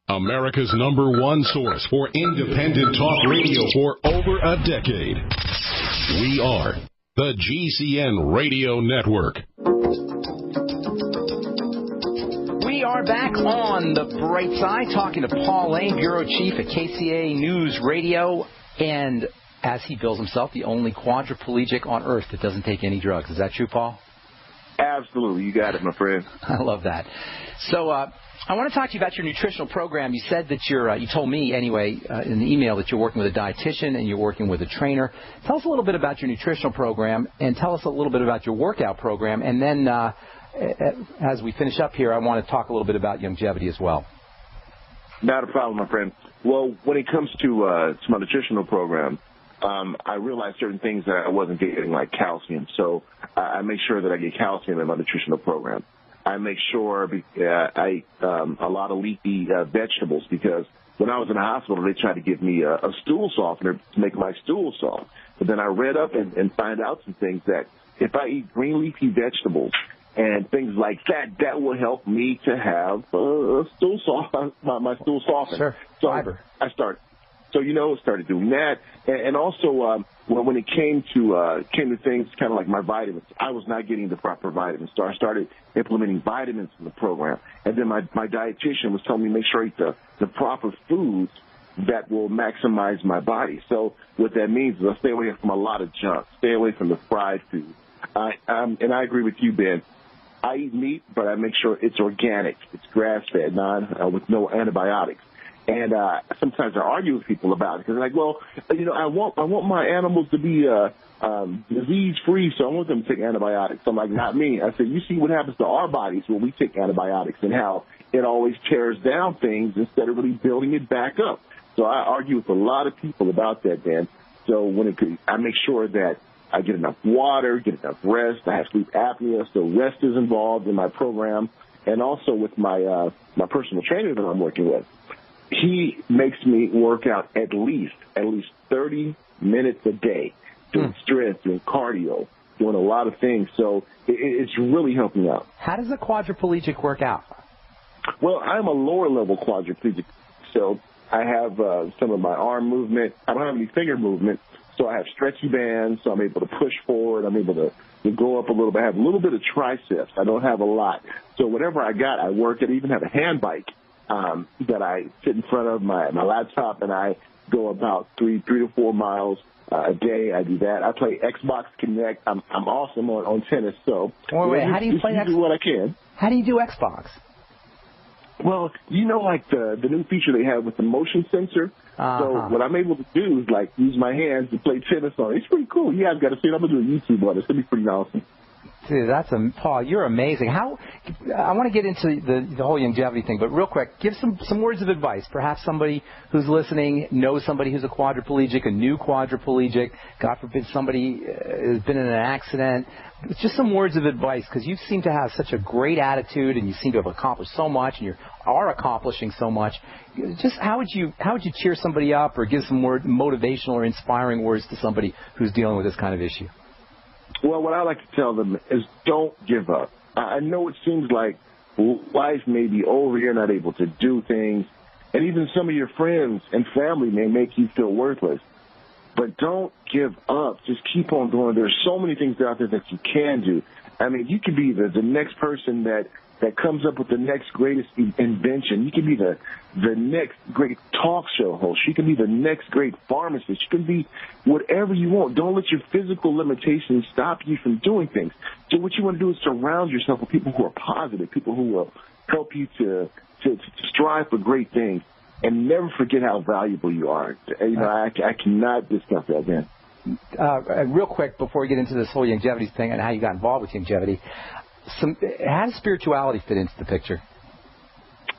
America's #1 source for independent talk radio for over a decade. We are the GCN Radio Network. We are back on the bright side, talking to Paul Lane, Bureau Chief at KCA News Radio, and as he bills himself, the only quadriplegic on earth that doesn't take any drugs. Is that true, Paul? Absolutely. You got it, my friend. I love that. So I want to talk to you about your nutritional program. You said that you told me anyway in the email that you're working with a dietitian and you're working with a trainer. Tell us a little bit about your nutritional program and tell us a little bit about your workout program. And then as we finish up here, I want to talk a little bit about longevity as well. Not a problem, my friend. Well, when it comes to my nutritional program, I realized certain things that I wasn't getting, like calcium. So I make sure that I get calcium in my nutritional program. I make sure I eat a lot of leafy vegetables, because when I was in the hospital, they tried to give me a stool softener to make my stool soft. But then I read up and find out some things that if I eat green leafy vegetables and things like that, that will help me to have my stool softened. Sure. So fiber. I started. So, started doing that. And also, when it came to things kind of like my vitamins, I was not getting the proper vitamins. So I started implementing vitamins in the program. And then my dietitian was telling me to make sure I eat the proper foods that will maximize my body. So what that means is I stay away from a lot of junk, stay away from the fried food. And I agree with you, Ben. I eat meat, but I make sure it's organic. It's grass-fed, with no antibiotics. And sometimes I argue with people about it because they're like, well, I want my animals to be disease-free, so I want them to take antibiotics. I'm like, not me. I said, you see what happens to our bodies when we take antibiotics and how it always tears down things instead of really building it back up. So I argue with a lot of people about that, Dan. So I make sure that I get enough water, get enough rest. I have sleep apnea, so rest is involved in my program. And also with my personal trainer that I'm working with. He makes me work out at least 30 minutes a day, doing strength, doing cardio, doing a lot of things. So it's really helping out. How does a quadriplegic work out? Well, I'm a lower-level quadriplegic, so I have some of my arm movement. I don't have any finger movement, so I have stretchy bands, so I'm able to push forward. I'm able to go up a little bit. I have a little bit of triceps. I don't have a lot. So whatever I got, I work at. I even have a hand bike that I sit in front of my laptop, and I go about 3 to 4 miles a day. I do that. I play Xbox Connect. I'm awesome on tennis. So wait, how do you play Xbox? Do what I can. How do you do Xbox? Well, like the new feature they have with the motion sensor. So what I'm able to do is like use my hands to play tennis on it. It's pretty cool. You guys got to see it. I'm gonna do a YouTube on it. It's gonna be pretty awesome. Dude, Paul, you're amazing. I want to get into the whole longevity thing, but real quick, give some words of advice. Perhaps somebody who's listening knows somebody who's a quadriplegic, a new quadriplegic. God forbid somebody has been in an accident. Just some words of advice, because you seem to have such a great attitude, and you seem to have accomplished so much, and you are accomplishing so much. Just how would you cheer somebody up, or give some motivational or inspiring words to somebody who's dealing with this kind of issue? Well, what I like to tell them is don't give up. I know it seems like life may be over, you're not able to do things, and even some of your friends and family may make you feel worthless. But don't give up. Just keep on going. There's so many things out there that you can do. I mean, you could be the next person that comes up with the next greatest invention. You can be the next great talk show host. You can be the next great pharmacist. You can be whatever you want. Don't let your physical limitations stop you from doing things. So what you want to do is surround yourself with people who are positive, people who will help you to strive for great things. And never forget how valuable you are. I cannot discuss that, man. Real quick, before we get into this whole longevity thing and how you got involved with longevity, how does spirituality fit into the picture?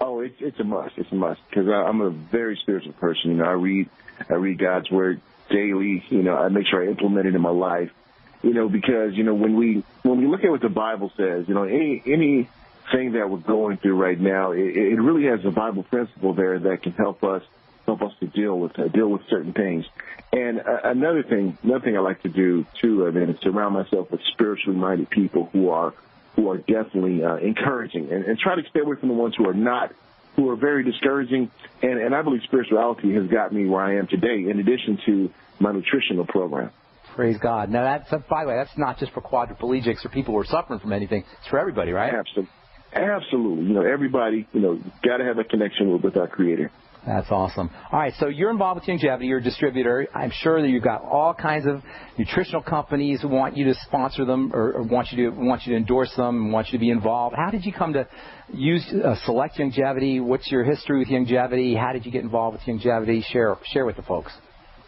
Oh, it's a must. It's a must, because I'm a very spiritual person. I read God's word daily. I make sure I implement it in my life. Because when we look at what the Bible says, anything that we're going through right now, it really has a Bible principle there that can help us to deal with certain things. And another thing I like to do too, is surround myself with spiritually minded people who are definitely encouraging, and try to stay away from the ones who are very discouraging. And I believe spirituality has got me where I am today, in addition to my nutritional program. Praise God. Now, by the way, that's not just for quadriplegics or people who are suffering from anything. It's for everybody, right? Absolutely. Everybody, got to have a connection with our Creator. That's awesome. All right, so you're involved with longevity. You're a distributor. I'm sure that you've got all kinds of nutritional companies who want you to sponsor them, or want you to endorse them, and want you to be involved. How did you come to select longevity? What's your history with longevity? How did you get involved with longevity? Share with the folks.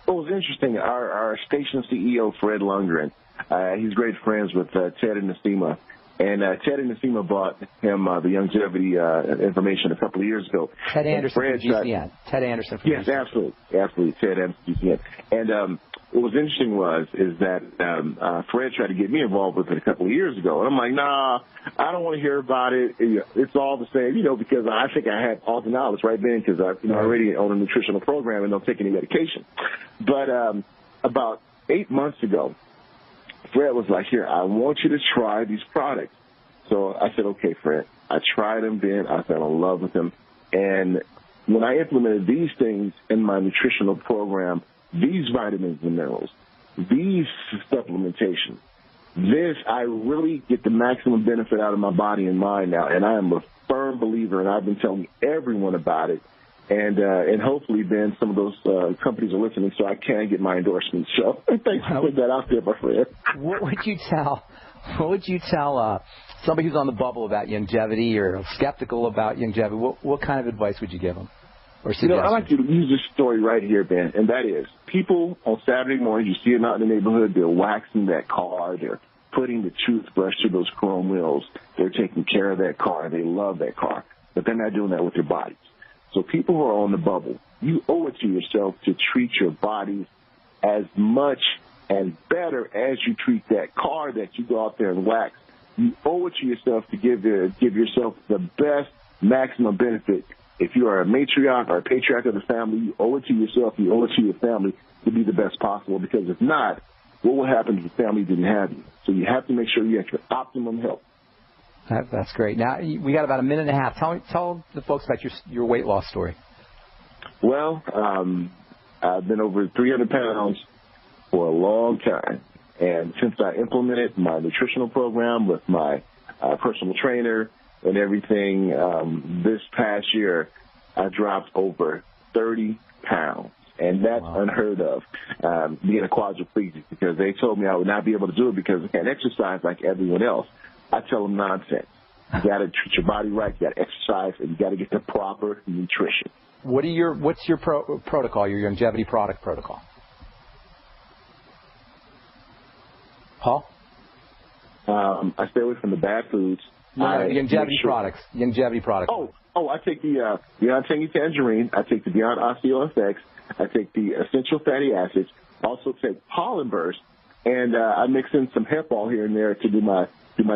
Well, it was interesting. Our station CEO, Fred Lundgren, he's great friends with Ted and Nasima. And Ted and Nasima bought him the longevity information a couple of years ago. Ted Anderson from GCN. Ted Anderson from GCN. Yes, absolutely. Ted Anderson from GCN. And what was interesting is that Fred tried to get me involved with it a couple of years ago. And I'm like, nah, I don't want to hear about it. It's all the same, because I think I had all the knowledge right then, because I already own a nutritional program and don't take any medication. But about 8 months ago, Fred was like, here, I want you to try these products. So I said, okay, Fred. I tried them then. I fell in love with them. And when I implemented these things in my nutritional program, these vitamins and minerals, these supplementations, I really get the maximum benefit out of my body and mind now. And I am a firm believer, and I've been telling everyone about it. And hopefully then some of those companies are listening, so I can get my endorsements. So thanks for putting that out there, my friend. What would you tell somebody who's on the bubble about longevity or skeptical about longevity? What kind of advice would you give them? Or I like to use this story right here, Ben, and that is people on Saturday morning, you see them out in the neighborhood, they're waxing that car, they're putting the toothbrush to those chrome wheels, they're taking care of that car, they love that car, but they're not doing that with their bodies. So people who are on the bubble, you owe it to yourself to treat your bodies as much and better as you treat that car that you go out there and wax. You owe it to yourself to give yourself the best maximum benefit. If you are a matriarch or a patriarch of the family, you owe it to yourself, you owe it to your family to be the best possible, because if not, what will happen if the family didn't have you? So you have to make sure you have your optimum health. That's great. Now, we got about a minute and a half. Tell the folks about your weight loss story. Well, I've been over 300 pounds for a long time. And since I implemented my nutritional program with my personal trainer and everything, this past year, I dropped over 30 pounds. And that's unheard of, being a quadriplegic, because they told me I would not be able to do it because I can't exercise like everyone else. I tell them nonsense. You got to treat your body right. You got to exercise, and you got to get the proper nutrition. What's your protocol? Your longevity product protocol? Paul? I stay away from the bad foods. Longevity products. Longevity products. Oh, I take the Beyond Tangy Tangerine. I take the Beyond Osteo FX. I take the Essential Fatty Acids. Also take Pollen Burst, and I mix in some hemp oil here and there to do my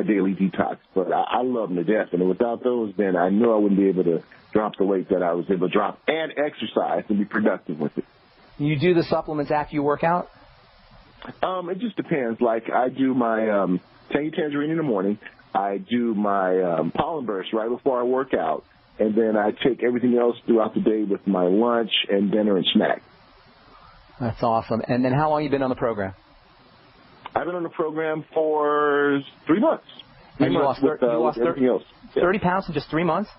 daily detox. But I love them to death, and without those, then I know I wouldn't be able to drop the weight that I was able to drop and exercise and be productive with it. You do the supplements after you work out? It just depends. Like I do my Tangy Tangerine in the morning. I do my Pollen Burst right before I work out, and then I take everything else throughout the day with my lunch and dinner and snack. That's awesome. And then how long have you been on the program? I've been on the program for 3 months. And you lost 30 pounds in just 3 months?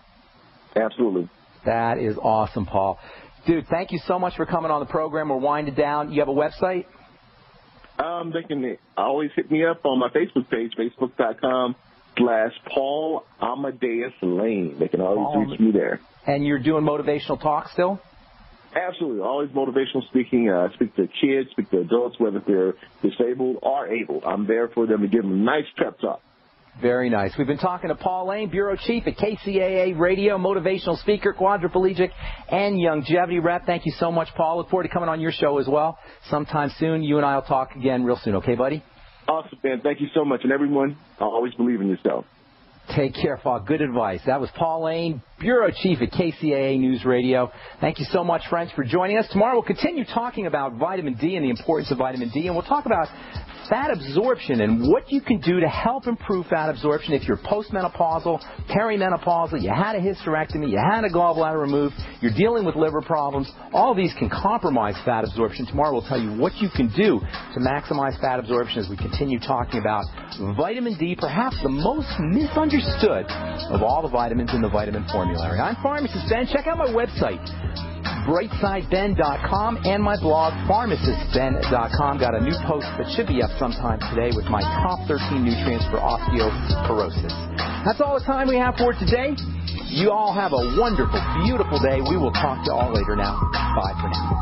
Absolutely. That is awesome, Paul. Dude, thank you so much for coming on the program. We're winding down. You have a website? They can always hit me up on my Facebook page, facebook.com/Paul Amadeus Lane. They can always reach me there. And you're doing motivational talk still? Absolutely. Always motivational speaking. Speak to kids, speak to adults, whether they're disabled or able. I'm there for them to give them a nice pep talk. Very nice. We've been talking to Paul Lane, Bureau Chief at KCAA Radio, motivational speaker, quadriplegic, and longevity rep. Thank you so much, Paul. Look forward to coming on your show as well sometime soon. You and I will talk again real soon. Okay, buddy? Awesome, man. Thank you so much. And everyone, always believe in yourself. Take care, Paul. Good advice. That was Paul Lane, Bureau Chief at KCAA News Radio. Thank you so much, friends, for joining us. Tomorrow we'll continue talking about vitamin D and the importance of vitamin D, and we'll talk about fat absorption and what you can do to help improve fat absorption if you're postmenopausal, perimenopausal, you had a hysterectomy, you had a gallbladder removed, you're dealing with liver problems. All of these can compromise fat absorption. Tomorrow we'll tell you what you can do to maximize fat absorption as we continue talking about vitamin D, perhaps the most misunderstood of all the vitamins in the vitamin formulary. I'm Pharmacist Ben. Check out my website, brightsideben.com, and my blog, pharmacistben.com. Got a new post that should be up sometime today with my top 13 nutrients for osteoporosis. That's all the time we have for today. You all have a wonderful, beautiful day. We will talk to you all later now. Bye for now.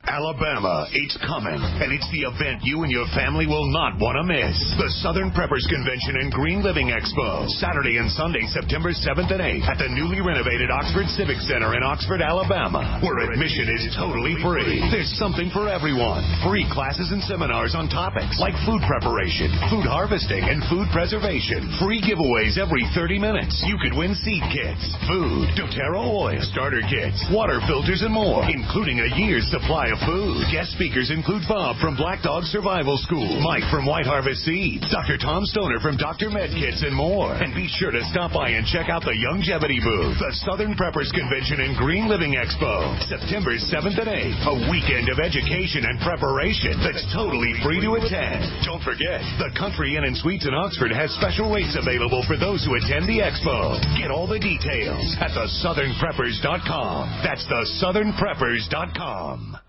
Alabama, it's coming, and it's the event you and your family will not want to miss. The Southern Preppers Convention and Green Living Expo, Saturday and Sunday, September 7th and 8th at the newly renovated Oxford Civic Center in Oxford, Alabama, where admission is totally free. There's something for everyone. Free classes and seminars on topics like food preparation, food harvesting, and food preservation. Free giveaways every 30 minutes. You could win seed kits, food, doTERRA oil, starter kits, water filters, and more, including a year's supply of food. Guest speakers include Bob from Black Dog Survival School, Mike from White Harvest Seeds, Dr. Tom Stoner from Dr. Med Kits, and more. And be sure to stop by and check out the Longevity booth, the Southern Preppers Convention and Green Living Expo, September 7th and 8th. A weekend of education and preparation that's totally free to attend. Don't forget, the Country Inn and Suites in Oxford has special rates available for those who attend the expo. Get all the details at thesouthernpreppers.com. That's thesouthernpreppers.com.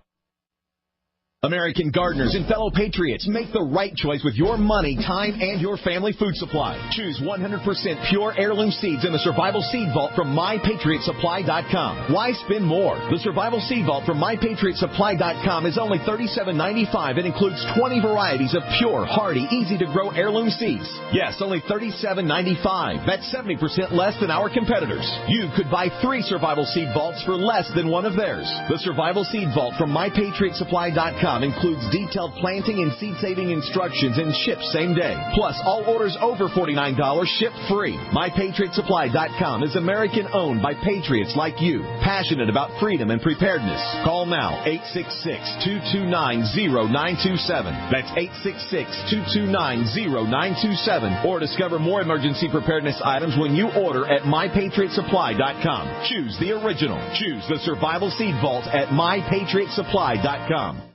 American gardeners and fellow patriots, make the right choice with your money, time, and your family food supply. Choose 100% pure heirloom seeds in the Survival Seed Vault from MyPatriotSupply.com. Why spend more? The Survival Seed Vault from MyPatriotSupply.com is only $37.95 and includes 20 varieties of pure, hardy, easy-to-grow heirloom seeds. Yes, only $37.95. That's 70% less than our competitors. You could buy 3 Survival Seed Vaults for less than one of theirs. The Survival Seed Vault from MyPatriotSupply.com includes detailed planting and seed-saving instructions and ships same day. Plus, all orders over $49 ship free. MyPatriotSupply.com is American-owned by patriots like you, passionate about freedom and preparedness. Call now, 866-229-0927. That's 866-229-0927. Or discover more emergency preparedness items when you order at MyPatriotSupply.com. Choose the original. Choose the Survival Seed Vault at MyPatriotSupply.com.